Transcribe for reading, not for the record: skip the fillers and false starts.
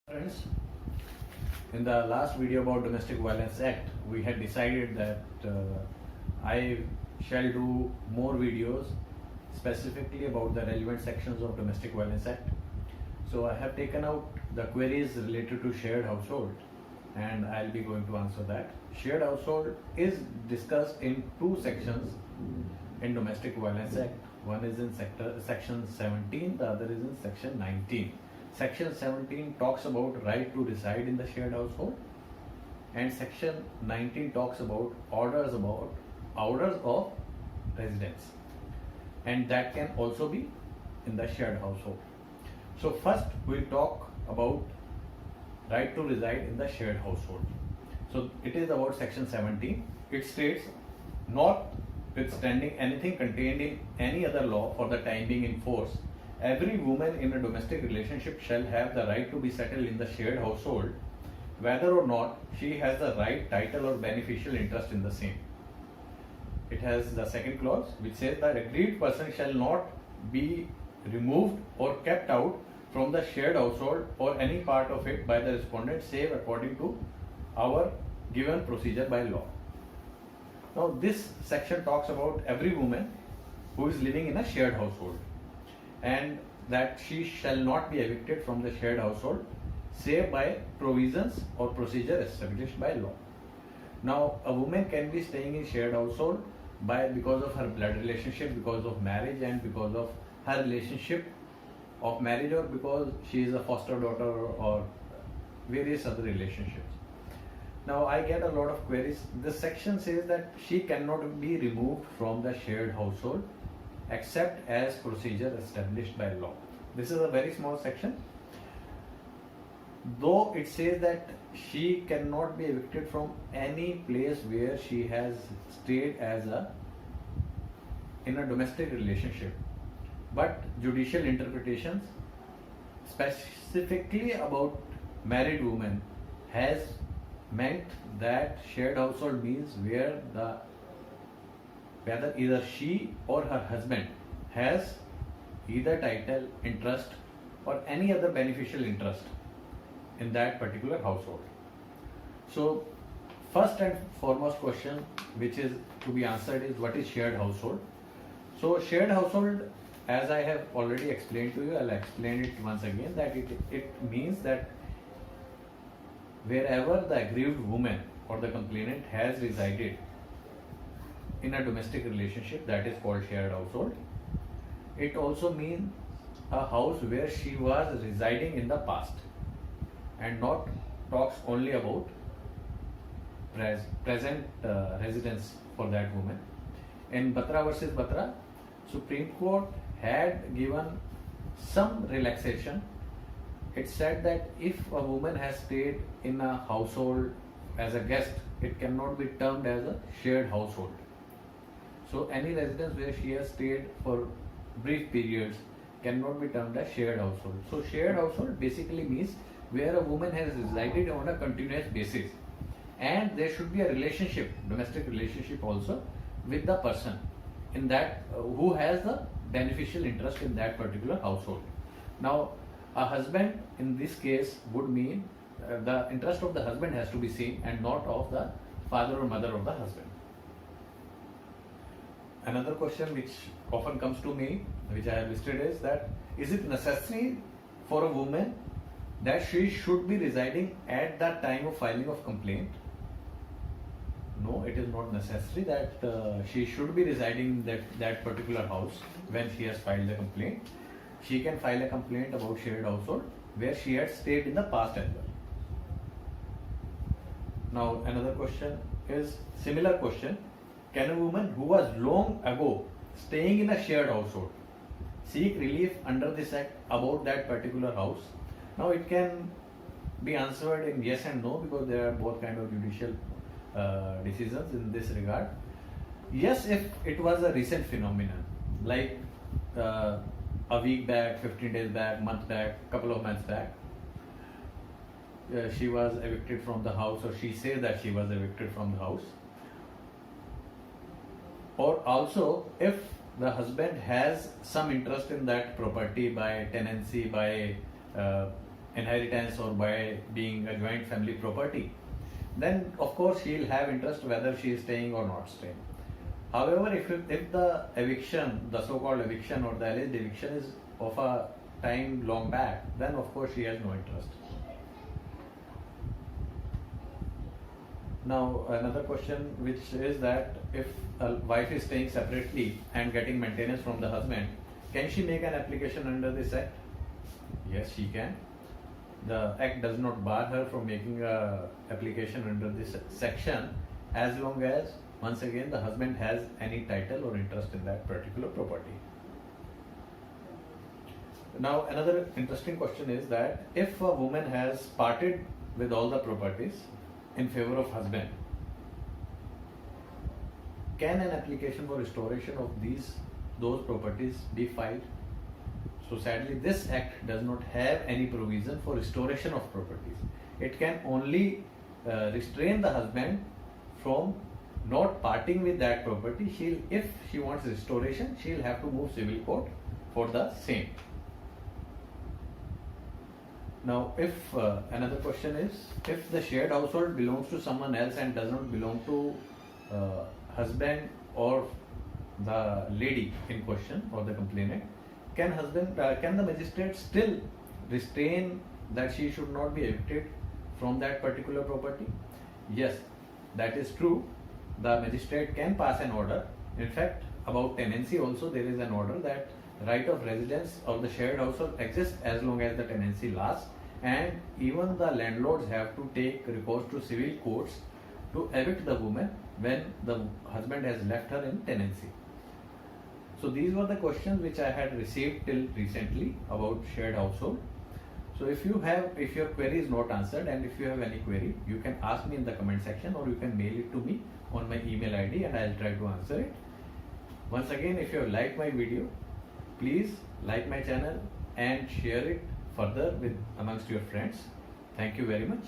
Friends, in the last video about Domestic Violence Act, we had decided that I shall do more videos specifically about the relevant sections of Domestic Violence Act. So I have taken out the queries related to shared household and I'll be going to answer that. Shared household is discussed in two sections in Domestic Violence Act. One is in section 17, the other is in section 19. Section 17 talks about right to reside in the shared household and section 19 talks about orders of residence, and that can also be in the shared household. So first we'll talk about right to reside in the shared household. So it is about section 17. It states, notwithstanding anything contained in any other law for the time being in force, every woman in a domestic relationship shall have the right to be settled in the shared household, whether or not she has the right, title, or beneficial interest in the same. It has the second clause which says that aggrieved person shall not be removed or kept out from the shared household or any part of it by the respondent save according to our given procedure by law. Now this section talks about every woman who is living in a shared household, and that she shall not be evicted from the shared household save by provisions or procedure established by law. Now a woman can be staying in shared household because of her blood relationship, because of marriage, and because of her relationship of marriage, or because she is a foster daughter, or various other relationships. Now I get a lot of queries. This section says that she cannot be removed from the shared household except as procedure established by law. This is a very small section. Though it says that she cannot be evicted from any place where she has stayed in a domestic relationship, but judicial interpretations specifically about married women has meant that shared household means whether either she or her husband has either title, interest, or any other beneficial interest in that particular household. So first and foremost question which is to be answered is, what is shared household? So shared household, as I have already explained to you, I'll explain it once again, that it means that wherever the aggrieved woman or the complainant has resided in a domestic relationship, that is called shared household. It also means a house where she was residing in the past, and not talks only about present residence for that woman. In Batra versus Batra, Supreme Court had given some relaxation. It said that if a woman has stayed in a household as a guest, it cannot be termed as a shared household. So any residence where she has stayed for brief periods cannot be termed as shared household. So shared household basically means where a woman has resided on a continuous basis, and there should be a relationship, domestic relationship also, with the person in that who has the beneficial interest in that particular household. Now a husband in this case would mean the interest of the husband has to be seen and not of the father or mother of the husband. Another question which often comes to me, which I have listed, is that is it necessary for a woman that she should be residing at the time of filing of complaint? No, it is not necessary that she should be residing in that particular house when she has filed the complaint. She can file a complaint about shared household where she had stayed in the past as well. Now another question is similar question. Can a woman who was long ago staying in a shared household seek relief under this act about that particular house? Now it can be answered in yes and no, because there are both kind of judicial decisions in this regard. Yes, if it was a recent phenomenon, like a week back, 15 days back, month back, couple of months back, she was evicted from the house, or she says that she was evicted from the house. Or also if the husband has some interest in that property by tenancy, by inheritance or by being a joint family property, then of course she will have interest whether she is staying or not staying. However, if the eviction, the so-called eviction or the alleged eviction is of a time long back, then of course she has no interest. Now another question which is that if a wife is staying separately and getting maintenance from the husband, can she make an application under this act? Yes, she can. The act does not bar her from making a application under this section as long as, once again, the husband has any title or interest in that particular property. Now another interesting question is that if a woman has parted with all the properties in favor of husband, can an application for restoration of those properties be filed? So sadly, this act does not have any provision for restoration of properties. It can only restrain the husband from not parting with that property. If she wants restoration, she'll have to move civil court for the same. Now, if another question is, if the shared household belongs to someone else and does not belong to husband or the lady in question or the complainant, can the magistrate still restrain that she should not be evicted from that particular property? Yes, that is true. The magistrate can pass an order. In fact, about tenancy also there is an order that right of residence of the shared household exists as long as the tenancy lasts, and even the landlords have to take recourse to civil courts to evict the woman when the husband has left her in tenancy. So these were the questions which I had received till recently about shared household. So if your query is not answered and if you have any query, you can ask me in the comment section or you can mail it to me on my email ID and I'll try to answer it. Once again, if you have liked my video, please like my channel and share it further amongst your friends. Thank you very much.